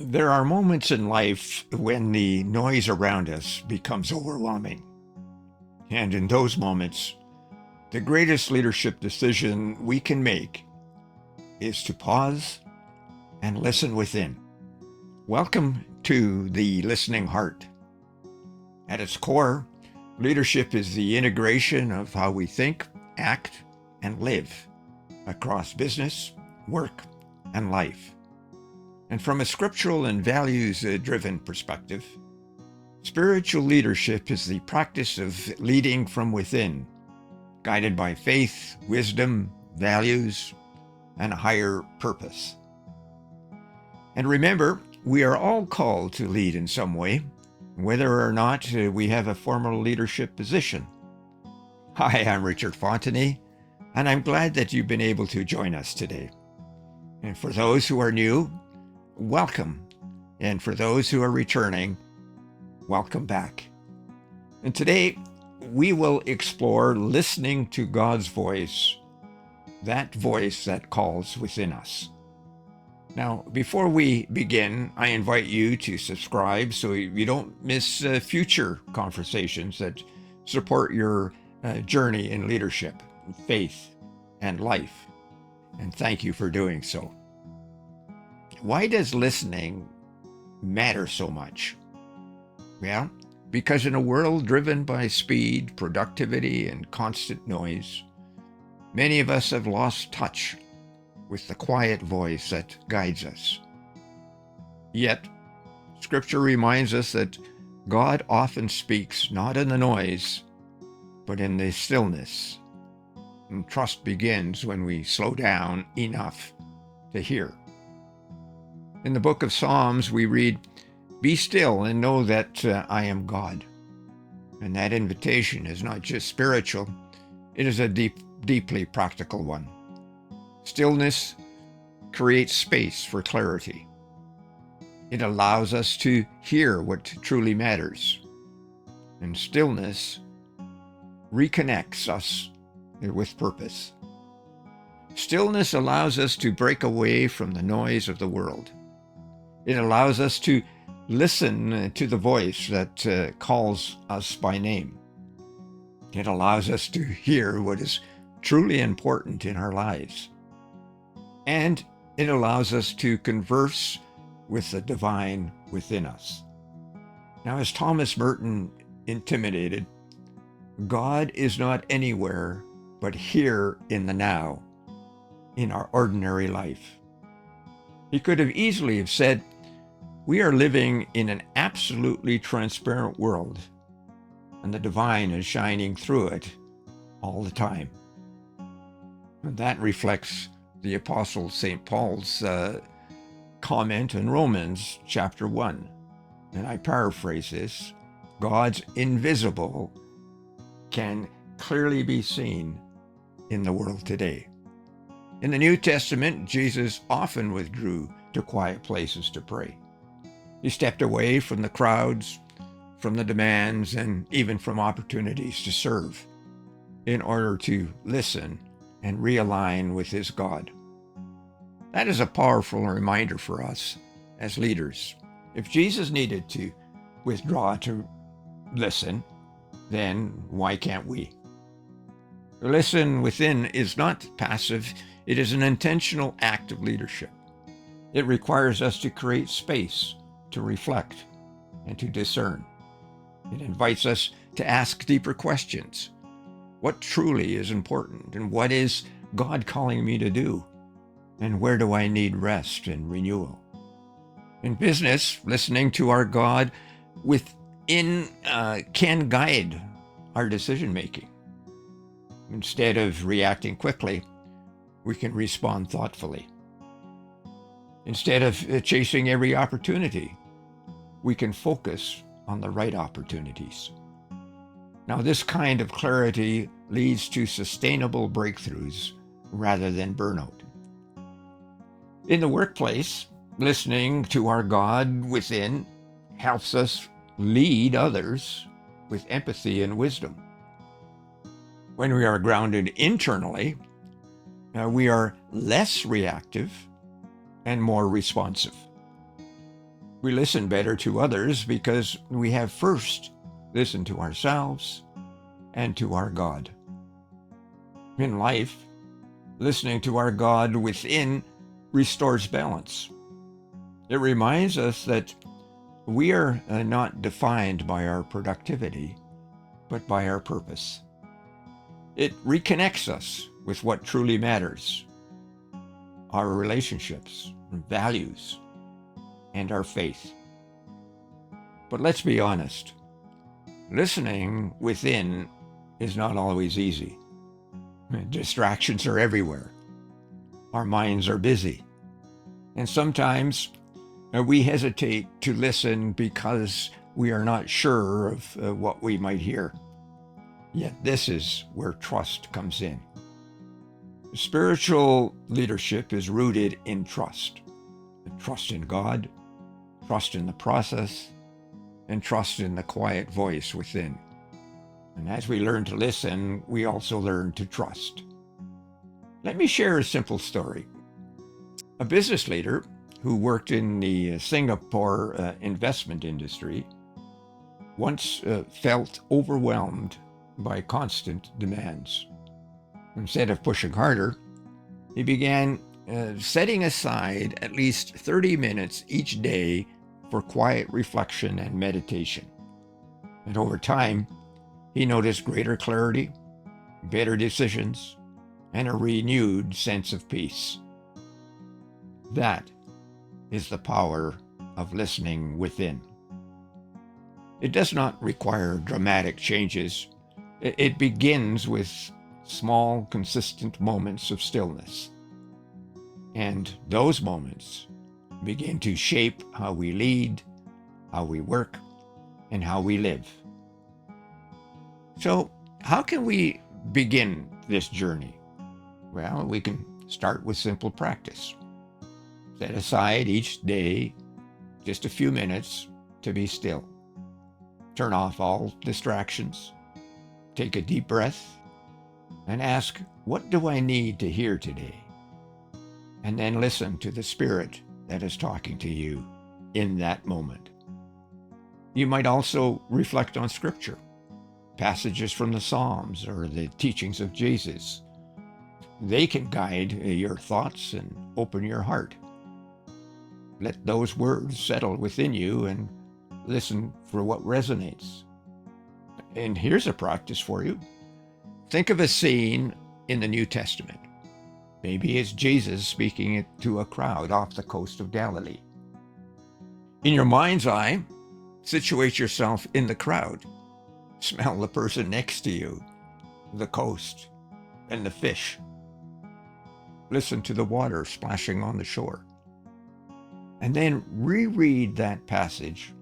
There are moments in life when the noise around us becomes overwhelming. And in those moments, the greatest leadership decision we can make is to pause and listen within. Welcome to the Listening Heart. At its core, leadership is the integration of how we think, act, and live across business, work, and life. And from a scriptural and values-driven perspective, spiritual leadership is the practice of leading from within, guided by faith, wisdom, values, and a higher purpose. And remember, we are all called to lead in some way, whether or not we have a formal leadership position. Hi, I'm Richard Fontenay, and I'm glad that you've been able to join us today. And for those who are new, welcome. And for those who are returning, welcome back. And today, we will explore listening to God's voice, that voice that calls within us. Now, before we begin, I invite you to subscribe so you don't miss future conversations that support your journey in leadership, faith, and life. And thank you for doing so. Why does listening matter so much? Well, because in a world driven by speed, productivity, and constant noise, many of us have lost touch with the quiet voice that guides us. Yet, Scripture reminds us that God often speaks not in the noise, but in the stillness. And trust begins when we slow down enough to hear. In the book of Psalms, we read, "Be still and know that I am God." And that invitation is not just spiritual, it is a deeply practical one. Stillness creates space for clarity. It allows us to hear what truly matters. And stillness reconnects us with purpose. Stillness allows us to break away from the noise of the world. It allows us to listen to the voice that calls us by name. It allows us to hear what is truly important in our lives. And it allows us to converse with the divine within us. Now, as Thomas Merton intimated, God is not anywhere but here in the now, in our ordinary life. He could have easily said, we are living in an absolutely transparent world, and the divine is shining through it all the time. And that reflects the Apostle St. Paul's comment in Romans chapter 1. And I paraphrase this, God's invisible can clearly be seen in the world today. In the New Testament, Jesus often withdrew to quiet places to pray. He stepped away from the crowds, from the demands, and even from opportunities to serve in order to listen and realign with his God. That is a powerful reminder for us as leaders. If Jesus needed to withdraw to listen, then why can't we? Listen within is not passive, it is an intentional act of leadership. It requires us to create space, to reflect, and to discern. It invites us to ask deeper questions. What truly is important, and what is God calling me to do? And where do I need rest and renewal? In business, listening to our God within can guide our decision-making. Instead of reacting quickly, we can respond thoughtfully. Instead of chasing every opportunity, we can focus on the right opportunities. Now, this kind of clarity leads to sustainable breakthroughs rather than burnout. In the workplace, listening to our God within helps us lead others with empathy and wisdom. When we are grounded internally, we are less reactive and more responsive. We listen better to others because we have first listened to ourselves and to our God. In life, listening to our God within restores balance. It reminds us that we are not defined by our productivity, but by our purpose. It reconnects us with what truly matters: our relationships, values, and our faith. But let's be honest, listening within is not always easy. Distractions are everywhere. Our minds are busy. And sometimes we hesitate to listen because we are not sure of what we might hear. Yet this is where trust comes in. Spiritual leadership is rooted in trust. Trust in God, trust in the process, and trust in the quiet voice within. And as we learn to listen, we also learn to trust. Let me share a simple story. A business leader who worked in the Singapore investment industry once felt overwhelmed by constant demands. Instead of pushing harder, he began setting aside at least 30 minutes each day for quiet reflection and meditation. And over time, he noticed greater clarity, better decisions, and a renewed sense of peace. That is the power of listening within. It does not require dramatic changes. It begins with small, consistent moments of stillness. And those moments begin to shape how we lead, how we work, and how we live. So, how can we begin this journey? Well, we can start with simple practice. Set aside each day just a few minutes to be still. Turn off all distractions. Take a deep breath and ask, what do I need to hear today? And then listen to the Spirit that is talking to you in that moment. You might also reflect on Scripture, passages from the Psalms or the teachings of Jesus. They can guide your thoughts and open your heart. Let those words settle within you and listen for what resonates. And here's a practice for you. Think of a scene in the New Testament. Maybe it's Jesus speaking to a crowd off the coast of Galilee. In your mind's eye, situate yourself in the crowd. Smell the person next to you, the coast, and the fish. Listen to the water splashing on the shore. And then reread that passage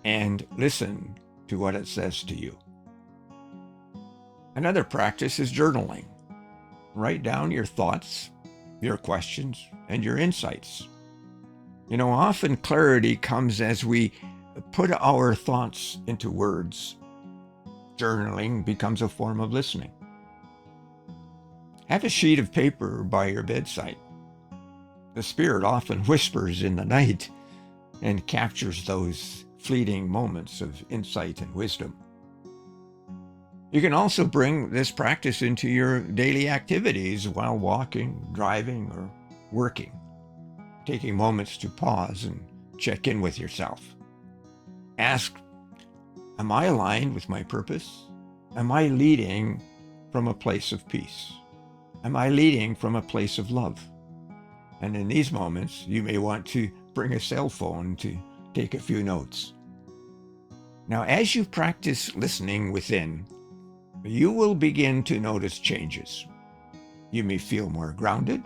and listen to what it says to you. Another practice is journaling. Write down your thoughts, your questions, and your insights. Often clarity comes as we put our thoughts into words. Journaling becomes a form of listening. Have a sheet of paper by your bedside. The Spirit often whispers in the night and captures those fleeting moments of insight and wisdom. You can also bring this practice into your daily activities while walking, driving, or working, taking moments to pause and check in with yourself. Ask, am I aligned with my purpose? Am I leading from a place of peace? Am I leading from a place of love? And in these moments, you may want to bring a cell phone to take a few notes. Now, as you practice listening within, you will begin to notice changes. You may feel more grounded.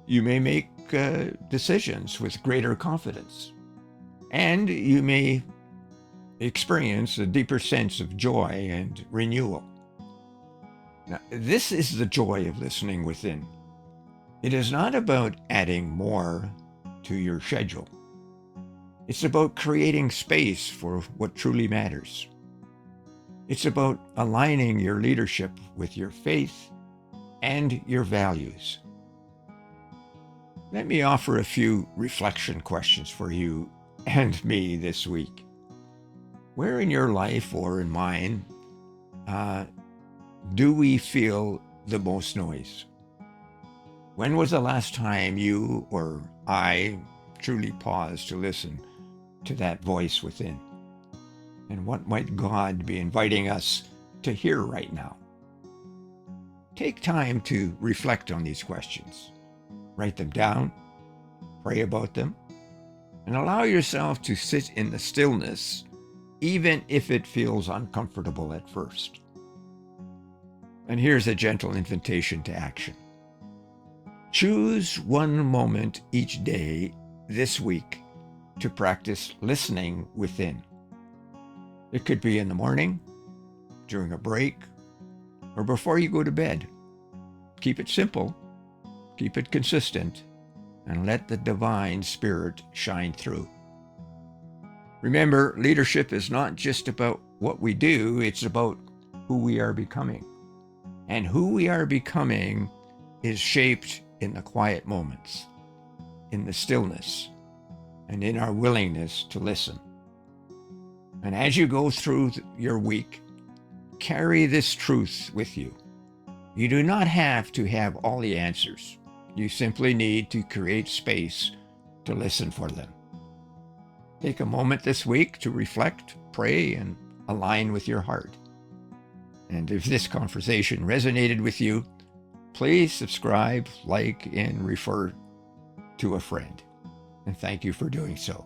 You may make decisions with greater confidence. And you may experience a deeper sense of joy and renewal. Now, this is the joy of listening within. It is not about adding more to your schedule. It's about creating space for what truly matters. It's about aligning your leadership with your faith and your values. Let me offer a few reflection questions for you and me this week. Where in your life or in mine do we feel the most noise? When was the last time you or I truly paused to listen to that voice within? And what might God be inviting us to hear right now? Take time to reflect on these questions. Write them down, pray about them, and allow yourself to sit in the stillness, even if it feels uncomfortable at first. And here's a gentle invitation to action. Choose one moment each day this week to practice listening within. It could be in the morning, during a break, or before you go to bed. Keep it simple, keep it consistent, and let the divine spirit shine through. Remember, leadership is not just about what we do, it's about who we are becoming. And who we are becoming is shaped in the quiet moments, in the stillness, and in our willingness to listen. And as you go through your week, carry this truth with you. You do not have to have all the answers. You simply need to create space to listen for them. Take a moment this week to reflect, pray, and align with your heart. And if this conversation resonated with you, please subscribe, like, and refer to a friend. And thank you for doing so.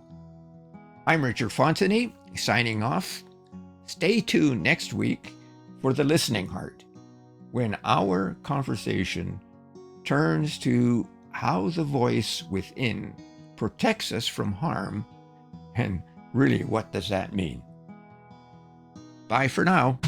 I'm Richard Fontenay, signing off. Stay tuned next week for The Listening Heart, when our conversation turns to how the voice within protects us from harm, and really, what does that mean? Bye for now.